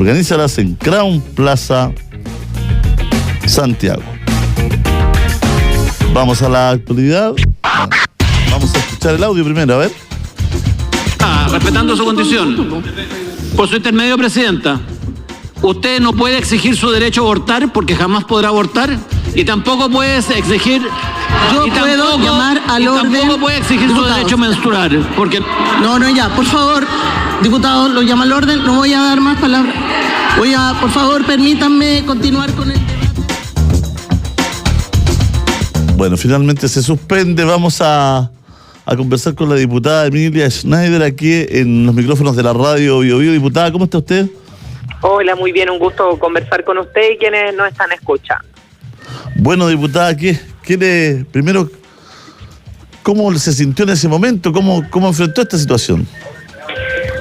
Organízalas en Crown Plaza, Santiago. Vamos a la actualidad. Vamos a escuchar el audio primero, a ver. Respetando su condición. Por su intermedio, presidenta, usted no puede exigir su derecho a abortar porque jamás podrá abortar y tampoco puede exigir... Yo puedo llamar al orden... Tampoco puede exigir su derecho a menstruar porque... No, ya, por favor, diputado, lo llama al orden, no voy a dar más palabras. Por favor, permítanme continuar con el debate. Bueno, finalmente se suspende. Vamos a conversar con la diputada Emilia Schneider aquí en los micrófonos de la radio Bio Bio. Diputada, ¿cómo está usted? Hola, muy bien, un gusto conversar con usted y quienes nos están escuchando. Bueno, diputada, primero, ¿cómo se sintió en ese momento? ¿Cómo enfrentó esta situación?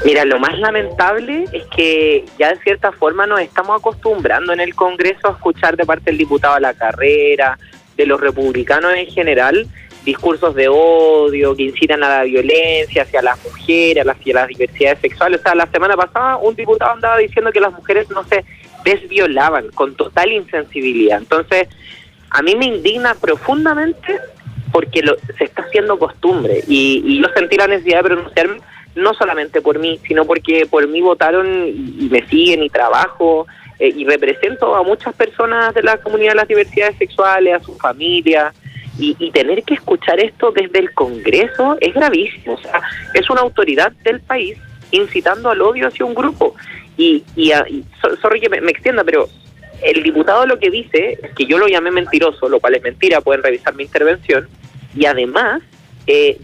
Mira, lo más lamentable es que ya de cierta forma nos estamos acostumbrando en el Congreso a escuchar de parte del diputado a la carrera, de los republicanos en general, discursos de odio que incitan a la violencia hacia las mujeres, hacia las diversidades sexuales. O sea, la semana pasada un diputado andaba diciendo que las mujeres no se desviolaban con total insensibilidad. Entonces, a mí me indigna profundamente porque se está haciendo costumbre y yo sentí la necesidad de pronunciarme no solamente por mí, sino porque por mí votaron y me siguen y trabajo y represento a muchas personas de la comunidad de las diversidades sexuales, a sus familias, y tener que escuchar esto desde el Congreso es gravísimo. O sea, es una autoridad del país incitando al odio hacia un grupo. Sorry que me extienda, pero el diputado lo que dice es que yo lo llamé mentiroso, lo cual es mentira, pueden revisar mi intervención, y además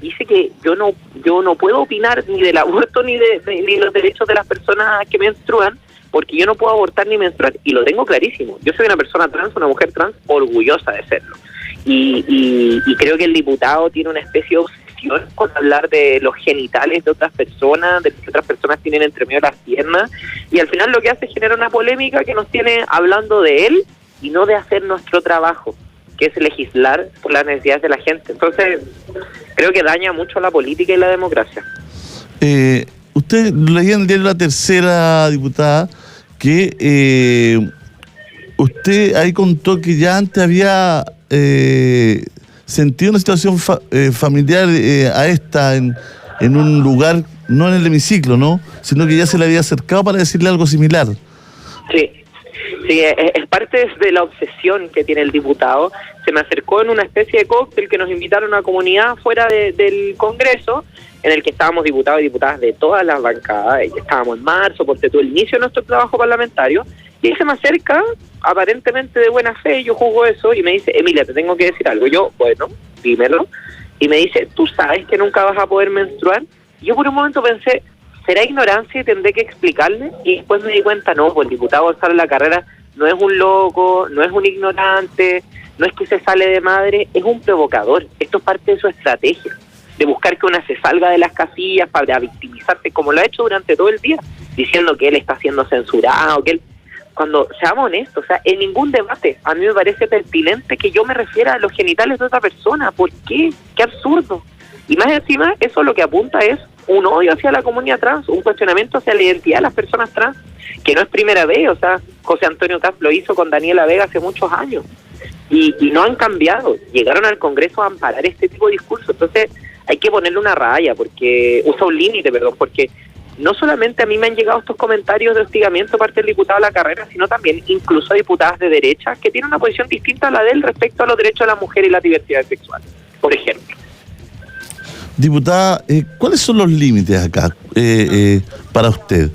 dice que yo no puedo opinar ni del aborto ni de los derechos de las personas que menstruan, porque yo no puedo abortar ni menstruar, y lo tengo clarísimo. Yo soy una persona trans, una mujer trans, orgullosa de serlo. Y creo que el diputado tiene una especie de obsesión con hablar de los genitales de otras personas, de que otras personas tienen entre medio las piernas, y al final lo que hace es generar una polémica que nos tiene hablando de él y no de hacer nuestro trabajo, que es legislar por las necesidades de la gente. Entonces, creo que daña mucho la política y la democracia. Usted leía en el diario La Tercera, diputada, que usted ahí contó que ya antes había sentido una situación familiar a esta en un lugar, no en el hemiciclo, ¿no? Sino que ya se le había acercado para decirle algo similar. Sí, es parte de la obsesión que tiene el diputado. Se me acercó en una especie de cóctel que nos invitaron a una comunidad fuera del Congreso, en el que estábamos diputados y diputadas de todas las bancadas, y estábamos en marzo, por todo el inicio de nuestro trabajo parlamentario, y él se me acerca, aparentemente de buena fe, yo juzgo eso, y me dice, Emilia, te tengo que decir algo. Yo, bueno, dímelo, y me dice, ¿tú sabes que nunca vas a poder menstruar? Y yo por un momento pensé, ¿será ignorancia y tendré que explicarle? Y después me di cuenta, no, pues el diputado Gonzalo Lacarrera no es un loco, no es un ignorante, no es que se sale de madre, es un provocador. Esto es parte de su estrategia, de buscar que una se salga de las casillas para victimizarse, como lo ha hecho durante todo el día, diciendo que él está siendo censurado, que él... Cuando seamos honestos, o sea, en ningún debate a mí me parece pertinente que yo me refiera a los genitales de otra persona. ¿Por qué? ¡Qué absurdo! Y más encima, eso lo que apunta es un odio hacia la comunidad trans, un cuestionamiento hacia la identidad de las personas trans, que no es primera vez. O sea, José Antonio Caz lo hizo con Daniela Vega hace muchos años, y no han cambiado. Llegaron al Congreso a amparar este tipo de discurso. Entonces hay que ponerle una raya, porque un límite, porque no solamente a mí me han llegado estos comentarios de hostigamiento parte del diputado de la carrera, sino también incluso a diputadas de derecha que tienen una posición distinta a la de él respecto a los derechos de la mujer y la diversidad sexual, por ejemplo. Diputada, ¿cuáles son los límites acá para usted?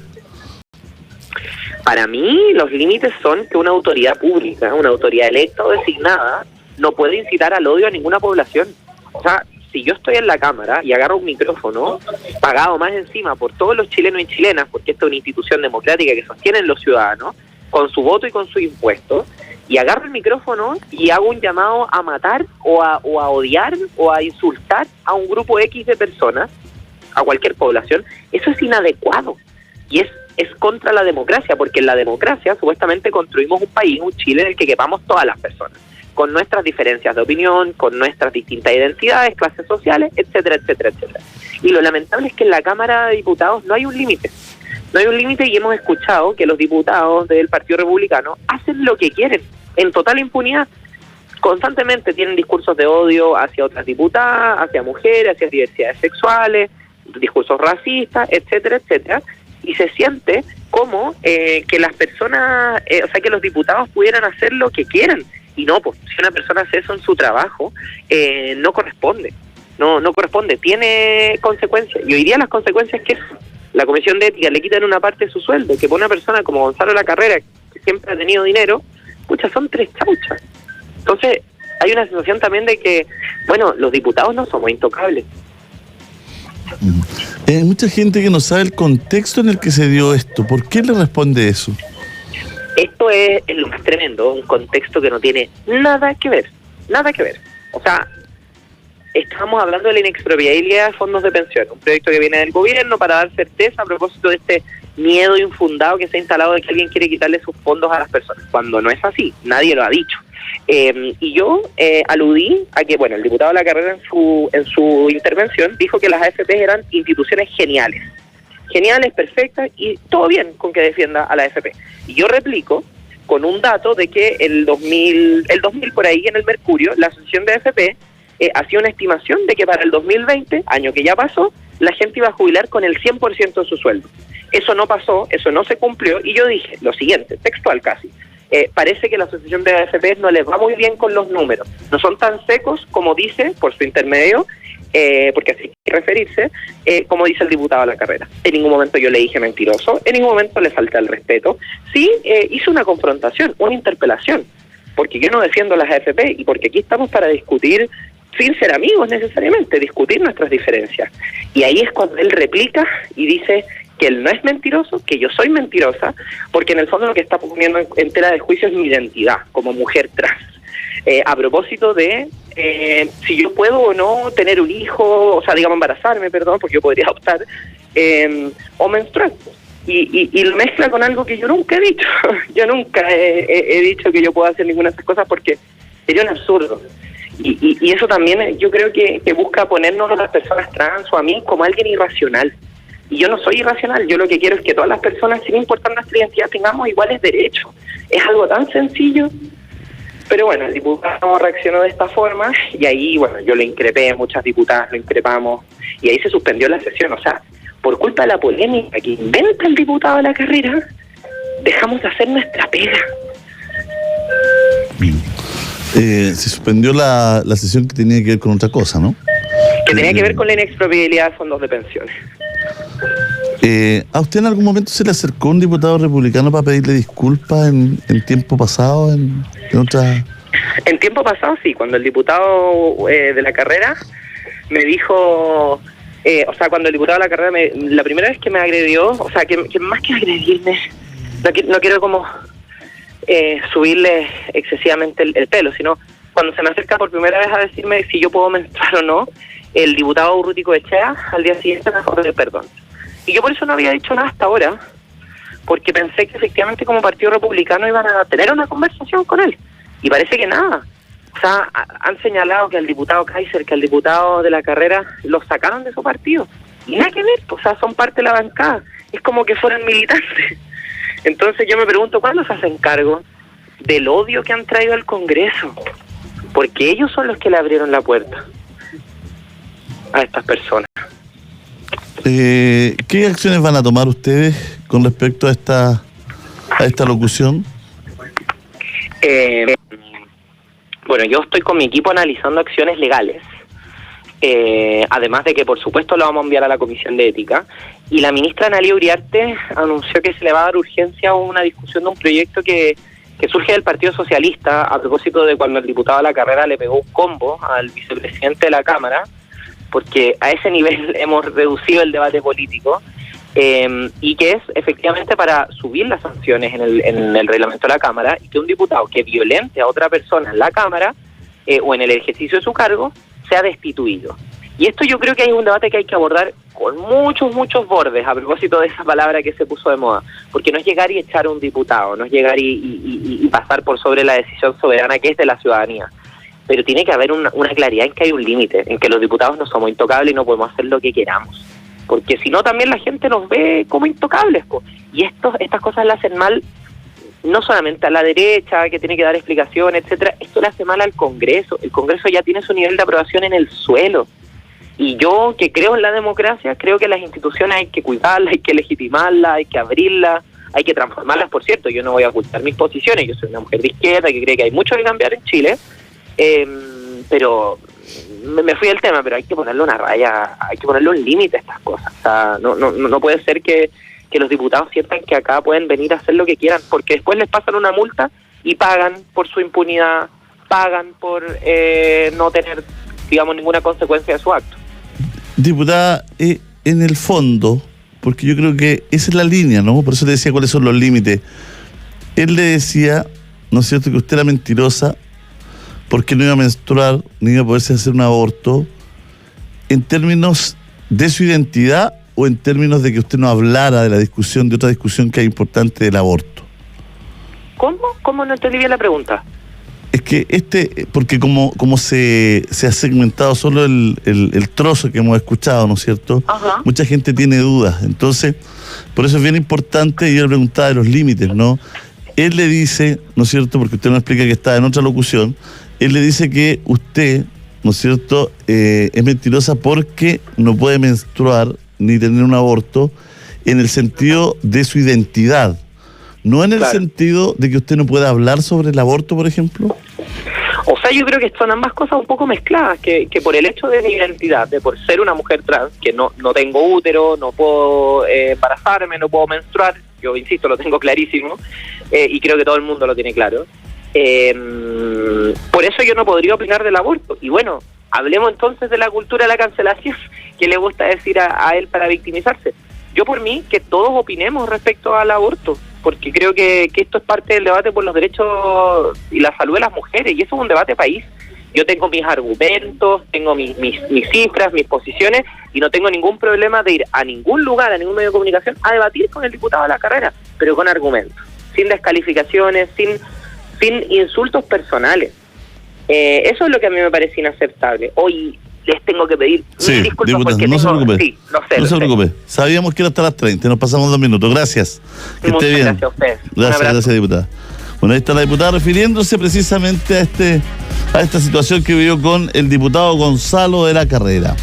Para mí los límites son que una autoridad pública, una autoridad electa o designada, no puede incitar al odio a ninguna población. O sea, si yo estoy en la Cámara y agarro un micrófono, pagado más encima por todos los chilenos y chilenas, porque esta es una institución democrática que sostienen los ciudadanos, con su voto y con sus impuestos, y agarro el micrófono y hago un llamado a matar o a odiar o a insultar a un grupo X de personas, a cualquier población, eso es inadecuado y es contra la democracia, porque en la democracia supuestamente construimos un país, un Chile en el que quepamos todas las personas, con nuestras diferencias de opinión, con nuestras distintas identidades, clases sociales, etcétera, etcétera, etcétera. Y lo lamentable es que en la Cámara de Diputados no hay un límite. No hay un límite y hemos escuchado que los diputados del Partido Republicano hacen lo que quieren, en total impunidad. Constantemente tienen discursos de odio hacia otras diputadas, hacia mujeres, hacia diversidades sexuales, discursos racistas, etcétera, etcétera, y se siente como que las personas, o sea, que los diputados pudieran hacer lo que quieran, y no, pues si una persona hace eso en su trabajo, no corresponde, no corresponde, tiene consecuencias, y hoy día las consecuencias que la Comisión de Ética le quitan una parte de su sueldo, que para una persona como Gonzalo Lacarrera, que siempre ha tenido dinero, pucha, son 3 chauchas. Entonces, hay una sensación también de que, bueno, los diputados no somos intocables. Hay mucha gente que no sabe el contexto en el que se dio esto. ¿Por qué le responde eso? Esto es lo más tremendo, un contexto que no tiene nada que ver, nada que ver. O sea, estamos hablando de la inexpropiabilidad de fondos de pensión, un proyecto que viene del gobierno para dar certeza a propósito de este miedo infundado que se ha instalado de que alguien quiere quitarle sus fondos a las personas, cuando no es así, nadie lo ha dicho. Y yo aludí a que, bueno, el diputado Lacarrera en su intervención dijo que las AFP eran instituciones geniales, perfectas, y todo bien con que defienda a la AFP. Y yo replico con un dato de que el 2000 por ahí en el Mercurio, la asociación de AFP hacía una estimación de que para el 2020, año que ya pasó, la gente iba a jubilar con el 100% de su sueldo. Eso no pasó, eso no se cumplió, y yo dije lo siguiente, textual casi: parece que la asociación de AFP no les va muy bien con los números, no son tan secos como dice, por su intermedio, porque así hay que referirse, como dice el diputado Lacarrera. En ningún momento yo le dije mentiroso, en ningún momento le falté al respeto. Sí, hice una confrontación, una interpelación, porque yo no defiendo las AFP y porque aquí estamos para discutir, sin ser amigos necesariamente, discutir nuestras diferencias. Y ahí es cuando él replica y dice que él no es mentiroso, que yo soy mentirosa, porque en el fondo lo que está poniendo en tela de juicio es mi identidad como mujer trans. A propósito de si yo puedo o no tener un hijo, o sea, digamos embarazarme, perdón, porque yo podría optar, o menstruar. Y lo mezcla con algo que yo nunca he dicho. Yo nunca he dicho que yo pueda hacer ninguna de esas cosas porque sería un absurdo. Y eso también yo creo que busca ponernos a las personas trans o a mí como alguien irracional. Y yo no soy irracional, yo lo que quiero es que todas las personas, sin importar nuestra identidad, tengamos iguales derechos. Es algo tan sencillo. Pero bueno, el diputado reaccionó de esta forma y ahí, bueno, yo lo increpé, muchas diputadas lo increpamos y ahí se suspendió la sesión. O sea, por culpa de la polémica que inventa el diputado Lacarrera, dejamos de hacer nuestra pega. Se suspendió la sesión que tenía que ver con otra cosa, ¿no? Que tenía que ver con la inexpropiabilidad de fondos de pensiones. ¿A usted en algún momento se le acercó un diputado republicano para pedirle disculpas en tiempo pasado, en otra...? En tiempo pasado sí, cuando el diputado de Lacarrera me dijo... o sea, cuando el diputado de Lacarrera la primera vez que me agredió, o sea, que más que agredirme, no quiero como subirle excesivamente el pelo, sino cuando se me acerca por primera vez a decirme si yo puedo menstruar o no, el diputado Urruti Coechea al día siguiente me ofreció perdón. Y yo por eso no había dicho nada hasta ahora, porque pensé que efectivamente como Partido Republicano iban a tener una conversación con él. Y parece que nada. O sea, han señalado que al diputado Kaiser, que al diputado de Lacarrera, los sacaron de su partido. Y nada que ver, o sea, son parte de la bancada. Es como que fueran militantes. Entonces yo me pregunto, ¿cuándo se hacen cargo del odio que han traído al Congreso? Porque ellos son los que le abrieron la puerta a estas personas. ¿Qué acciones van a tomar ustedes con respecto a esta locución? Bueno, yo estoy con mi equipo analizando acciones legales, además de que por supuesto lo vamos a enviar a la Comisión de Ética, y la ministra Analía Uriarte anunció que se le va a dar urgencia a una discusión de un proyecto que surge del Partido Socialista a propósito de cuando el diputado Lacarrera le pegó un combo al vicepresidente de la Cámara, porque a ese nivel hemos reducido el debate político, y que es efectivamente para subir las sanciones en el reglamento de la Cámara, y que un diputado que violente a otra persona en la Cámara o en el ejercicio de su cargo sea destituido. Y esto yo creo que hay un debate que hay que abordar con muchos bordes, a propósito de esa palabra que se puso de moda, porque no es llegar y echar a un diputado, no es llegar y pasar por sobre la decisión soberana que es de la ciudadanía. Pero tiene que haber una claridad en que hay un límite, en que los diputados no somos intocables y no podemos hacer lo que queramos. porque si no también la gente nos ve como intocables, po. Y estas cosas le hacen mal no solamente a la derecha, que tiene que dar explicaciones, etcétera, esto le hace mal al Congreso. El Congreso ya tiene su nivel de aprobación en el suelo. Y yo, que creo en la democracia, creo que las instituciones hay que cuidarlas, hay que legitimarlas, hay que abrirlas, hay que transformarlas. Por cierto, yo no voy a ocultar mis posiciones, yo soy una mujer de izquierda que cree que hay mucho que cambiar en Chile, pero me fui del tema, pero hay que ponerle una raya, hay que ponerle un límite a estas cosas. O sea, no puede ser que los diputados sientan que acá pueden venir a hacer lo que quieran, porque después les pasan una multa y pagan por su impunidad, pagan por no tener, digamos, ninguna consecuencia de su acto. Diputada, en el fondo, porque yo creo que esa es la línea, ¿no? Por eso le decía cuáles son los límites. Él le decía, ¿no es cierto?, que usted era mentirosa porque no iba a menstruar, ni iba a poderse hacer un aborto, en términos de su identidad o en términos de que usted no hablara de la discusión, de otra discusión que es importante del aborto. ¿Cómo no entendí bien la pregunta? Es que porque como se ha segmentado solo el trozo que hemos escuchado, ¿no es cierto? Ajá. Mucha gente tiene dudas. Entonces, por eso es bien importante, y yo le preguntaba de los límites, ¿no? Él le dice, ¿no es cierto?, porque usted no explica que está en otra locución, él le dice que usted, ¿no es cierto?, es mentirosa porque no puede menstruar ni tener un aborto en el sentido de su identidad. No en el sentido de que usted no pueda hablar sobre el aborto, por ejemplo. O sea, yo creo que son ambas cosas un poco mezcladas, que por el hecho de mi identidad, de por ser una mujer trans, que no tengo útero, no puedo embarazarme, no puedo menstruar, yo insisto, lo tengo clarísimo, y creo que todo el mundo lo tiene claro. Por eso yo no podría opinar del aborto. Y bueno, hablemos entonces de la cultura de la cancelación, que le gusta decir a él para victimizarse. Yo por mí, que todos opinemos respecto al aborto, porque creo que esto es parte del debate por los derechos y la salud de las mujeres, y eso es un debate país. Yo tengo mis argumentos, tengo mis cifras, mis posiciones, y no tengo ningún problema de ir a ningún lugar, a ningún medio de comunicación, a debatir con el diputado de la carrera, pero con argumentos, sin descalificaciones, sin insultos personales. Eso es lo que a mí me parece inaceptable. Hoy les tengo que pedir mil disculpas, diputado, porque no se preocupe. Sí, lo sé. Preocupe. Sabíamos que era hasta las 30, nos pasamos 2 minutos. Gracias. Que esté bien. Gracias a ustedes. Gracias, diputada. Bueno, ahí está la diputada refiriéndose precisamente a esta situación que vivió con el diputado Gonzalo de la Carrera.